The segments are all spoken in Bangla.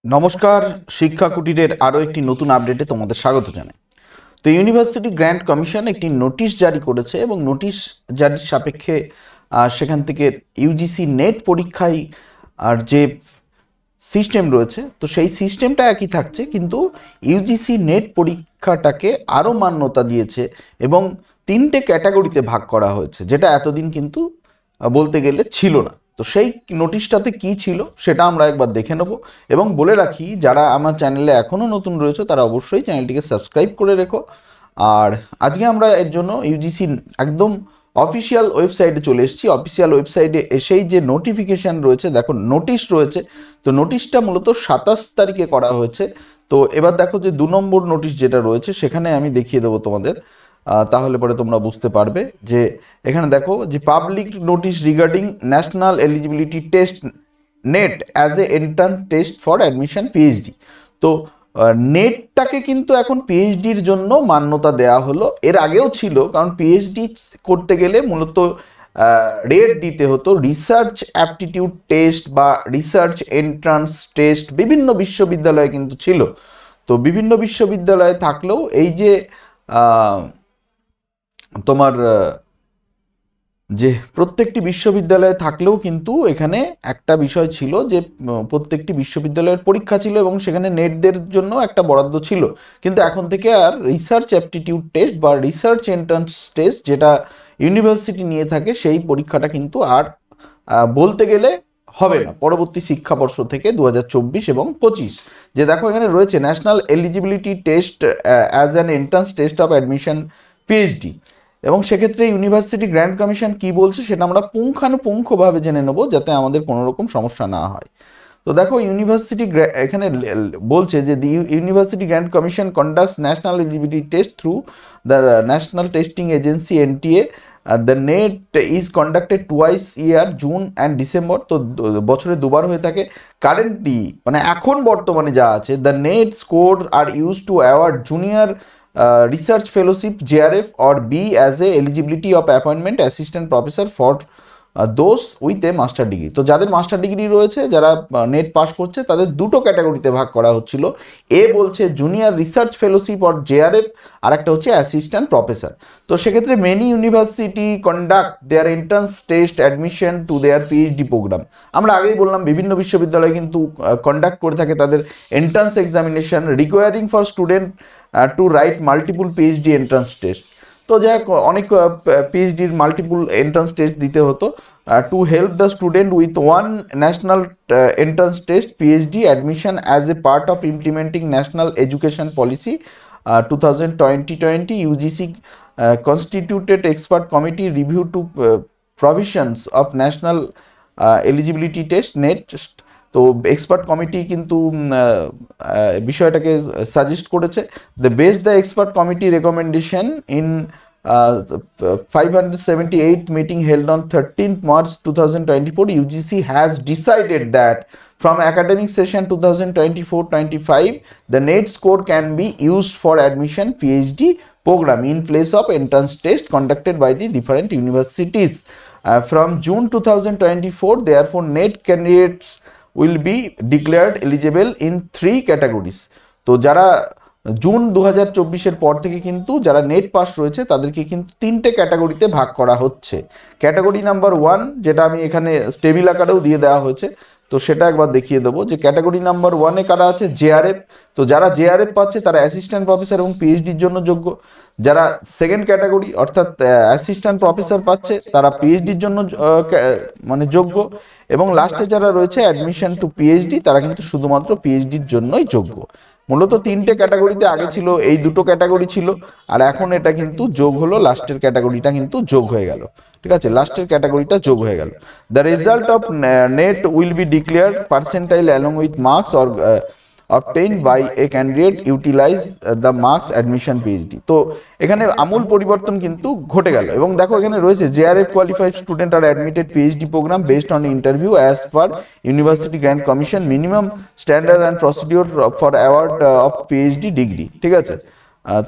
নমস্কার, শিক্ষা কুটিরের আরও একটি নতুন আপডেটে তোমাদের স্বাগত জানাই। তো ইউনিভার্সিটি গ্র্যান্ট কমিশন একটি নোটিশ জারি করেছে এবং নোটিশ জারির সাপেক্ষে সেখান থেকে ইউজিসি নেট পরীক্ষায় আর যে সিস্টেম রয়েছে তো সেই সিস্টেমটা একই থাকছে, কিন্তু ইউজিসি নেট পরীক্ষাটাকে আরও মান্যতা দিয়েছে এবং 3টে ক্যাটাগরিতে ভাগ করা হয়েছে, যেটা এতদিন কিন্তু বলতে গেলে ছিল না। তো সেই নোটিশটাতে কি ছিল সেটা আমরা একবার দেখে নেব এবং বলে রাখি, যারা আমার চ্যানেলে এখনও নতুন রয়েছে তারা অবশ্যই চ্যানেলটিকে সাবস্ক্রাইব করে রেখো। আর আজকে আমরা এর জন্য ইউজিসি একদম অফিসিয়াল ওয়েবসাইটে চলে এসেছি। অফিসিয়াল ওয়েবসাইটে এসেই যে নোটিফিকেশান রয়েছে, দেখো নোটিশ রয়েছে, তো নোটিশটা মূলত 27 তারিখে করা হয়েছে। তো এবার দেখো যে 2 নম্বর নোটিশ যেটা রয়েছে সেখানে আমি দেখিয়ে দেবো তোমাদের, তাহলে পরে তোমরা বুঝতে পারবে যে এখানে দেখো যে public notice regarding national eligibility test net as a entrance test for admission PhD. তো নেটটাকে কিন্তু এখন পিএইচডির জন্য মান্যতা দেওয়া হলো। এর আগেও ছিল, কারণ পিএইচডি করতে গেলে মূলত রেট দিতে হতো রিসার্চ অ্যাপটিটিউড টেস্ট বা রিসার্চ এন্ট্রান্স টেস্ট। বিভিন্ন বিশ্ববিদ্যালয়ে কিন্তু ছিল। তো বিভিন্ন বিশ্ববিদ্যালয়ে থাকলেও এই যে তোমার যে প্রত্যেকটি বিশ্ববিদ্যালয়ে থাকলেও কিন্তু এখানে একটা বিষয় ছিল যে প্রত্যেকটি বিশ্ববিদ্যালয়ের পরীক্ষা ছিল এবং সেখানে নেটদের জন্য একটা বরাদ্দ ছিল। কিন্তু এখন থেকে আর রিসার্চ অ্যাপটিটিউড টেস্ট বা রিসার্চ এন্ট্রান্স টেস্ট যেটা ইউনিভার্সিটি নিয়ে থাকে সেই পরীক্ষাটা কিন্তু আর বলতে গেলে হবে না পরবর্তী শিক্ষাবর্ষ থেকে 2024 এবং 25। যে দেখো এখানে রয়েছে national eligibility test as an entrance test of admission PhD. এবং সেক্ষেত্রে ইউনিভার্সিটি গ্র্যান্ট কমিশন কি বলছে সেটা আমরা পুঙ্খানুপুঙ্খভাবে জেনে নেব, যাতে আমাদের কোনো রকম সমস্যা না হয়। তো দেখো ইউনিভার্সিটি এখানে বলছে যে the university grant commission conducts national eligibility test through the national testing agency NTA. The net is conducted twice year, June and December. তো বছরে দুবার হয়ে থাকে। কারেন্টলি মানে এখন বর্তমানে যা আছে, the NET score are use to award junior research fellowship JRF or B as a eligibility of appointment assistant professor for those with a master degree। তো যাদের মাস্টার ডিগ্রি রয়েছে, যারা নেট পাস করছে, তাদের দুটো ক্যাটাগরিতে ভাগ করা হচ্ছিল। এ বলছে junior research fellowship or JRF, আর একটা হচ্ছে অ্যাসিস্ট্যান্ট প্রফেসর। তো সেক্ষেত্রে many university conduct their entrance test admission to their PhD programme. আমরা আগেই বললাম বিভিন্ন বিশ্ববিদ্যালয় কিন্তু কন্ডাক্ট করে থাকে তাদের entrance examination requiring for student to write multiple PhD entrance test. তো যাই হোক, অনেক পিএইচডির মাল্টিপুল এন্ট্রান্স টেস্ট দিতে হতো to help the student with one national entrance test PhD admission as a part of implementing national education policy 2020 UGC constituted expert committee review to provisions of national eligibility test net। তো এক্সপার্ট কমিটি কিন্তু বিষয়টাকে সাজেস্ট করেছে। The base the expert committee recommendation in 578 meeting held on 13th March 2024, UGC has decided that from academic session 2024-25 the NET score can be used for admission PhD program in place of entrance test conducted by the different universities. From June 2024, therefore NET candidates will be declared eligible in 3 categories। তো যারা জুন 2024-এর পর থেকে কিন্তু যারা নেট পাস রয়েছে তাদেরকে কিন্তু 3টে ক্যাটাগরিতে ভাগ করা হচ্ছে। ক্যাটাগরি নাম্বার 1, যেটা আমি এখানে টেবিল আকারেও দিয়ে দেওয়া হয়েছে, তো সেটা একবার দেখিয়ে দেবো যে ক্যাটাগরি নাম্বার 1-এ কারা আছে, জেআরএফ। তো যারা জেআরএফ পাচ্ছে তারা অ্যাসিস্ট্যান্ট প্রফেসর এবং পিএইচডির জন্য যোগ্য। যারা সেকেন্ড ক্যাটাগরি অর্থাৎ অ্যাসিস্ট্যান্ট প্রফেসর পাচ্ছে তারা পিএইচডির জন্য মানে যোগ্য। এবং লাস্টে যারা রয়েছে অ্যাডমিশন টু পিএইচডি, তারা কিন্তু শুধুমাত্র পিএইচডির জন্যই যোগ্য। মূলত 3টে ক্যাটাগরিতে আগে ছিল, এই দুটো ক্যাটাগরি ছিল, আর এখন এটা কিন্তু যোগ হলো, লাস্টের ক্যাটাগরিটা কিন্তু যোগ হয়ে গেল। ঠিক আছে, লাস্টের ক্যাটাগরিটা যোগ হয়ে গেল। The result of net will be declared percentile along with marks or obtained by a candidate utilize the marks admission PhD। তো এখানে আমূল পরিবর্তন কিন্তু ঘটে গেল। এবং দেখো এখানে রয়েছে JRF qualified student are admitted PhD program based on interview as per University Grant Commission minimum standard and procedure for award of PhD degree। ঠিক আছে,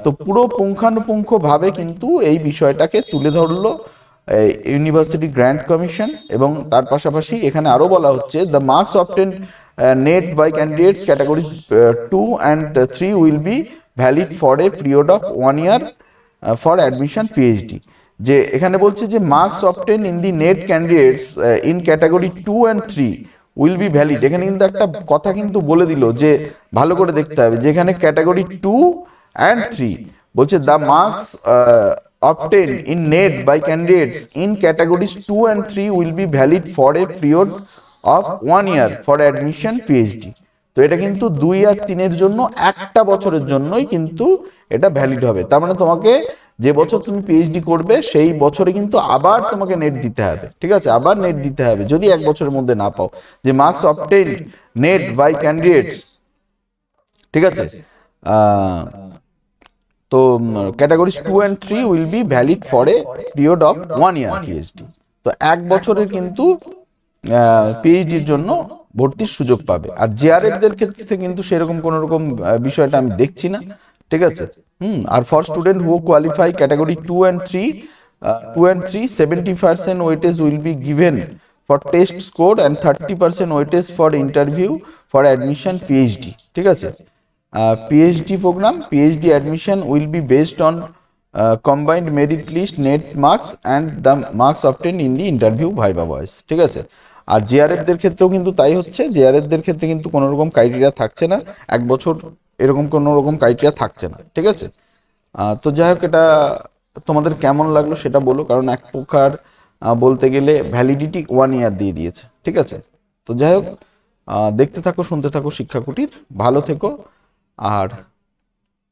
তো পুরো পুঙ্খানুপুঙ্খভাবে কিন্তু এই বিষয়টাকে তুলে ধরলো ইউনিভার্সিটি গ্র্যান্ট কমিশন। এবং তার পাশাপাশি এখানে আরও বলা হচ্ছে the marks obtained net by candidates categories 2 and 3 will be valid for a period of 1 year for admission PhD. যে এখানে বলছে যে marks obtain in the net candidates in category 2 and 3 will be valid. এখানে কিন্তু একটা কথা কিন্তু বলে দিল যে ভালো করে দেখতে হবে, যেখানে ক্যাটাগরি 2 and 3 বলছে the marks obtained in net by candidates in categories 2 and 3 will be valid for a period of 1 year for admission PhD। তো এটা কিন্তু 2 আর 3 এর জন্য একটা বছরের জন্যই কিন্তু এটা ভ্যালিড হবে। তার মানে তোমাকে যে বছর তুমি পিএইচডি করবে সেই বছরে কিন্তু আবার তোমাকে নেট দিতে হবে, ঠিক আছে, আবার নেট দিতে হবে যদি এক বছরের মধ্যে না পাও। যে marks obtained NET by candidates, ঠিক আছে, তো categories 2 and 3 will be valid for a period of 1 year PhD. তো এক বছরের কিন্তু পিএইচডির জন্য ভর্তির সুযোগ পাবে। আর জেআরএফ দের ক্ষেত্রে কিন্তু সেরকম কোন রকম বিষয়টা আমি দেখছি না, ঠিক আছে। আর for student who qualify category 2 and 3 70% weightage will be given for test score and 30% weightage for interview for admission PhD, ঠিক আছে। PhD program, PhD admission will be based on combined merit list, net marks and the marks obtained in the interview viva voice, ঠিক আছে। আর জেআরএফ দের ক্ষেত্রেও কিন্তু তাই হচ্ছে, জেআরএফ দের ক্ষেত্রে কিন্তু কোনো রকম ক্রাইটেরিয়া থাকছে না, এক বছর এরকম কোনো রকম ক্রাইটেরিয়া থাকছে না, ঠিক আছে। তো যাই হোক, এটা তোমাদের কেমন লাগলো সেটা বলো, কারণ এক প্রকার বলতে গেলে ভ্যালিডিটি 1 ইয়ার দিয়ে দিয়েছে, ঠিক আছে। তো যাই হোক, দেখতে থাকো শুনতে থাকো শিক্ষা কুটির, ভালো থেকো, আর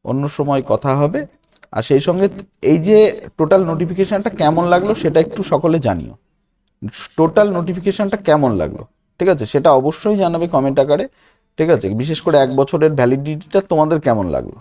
অন্য সময় কথা হবে। আর সেই সঙ্গে এই যে টোটাল নোটিফিকেশনটা কেমন লাগলো সেটা একটু সকলে জানিও, টোটাল নোটিফিকেশনটা কেমন লাগলো, ঠিক আছে, সেটা অবশ্যই জানাবে কমেন্ট আকারে, ঠিক আছে। বিশেষ করে এক বছরের ভ্যালিডিটিটা তোমাদের কেমন লাগলো।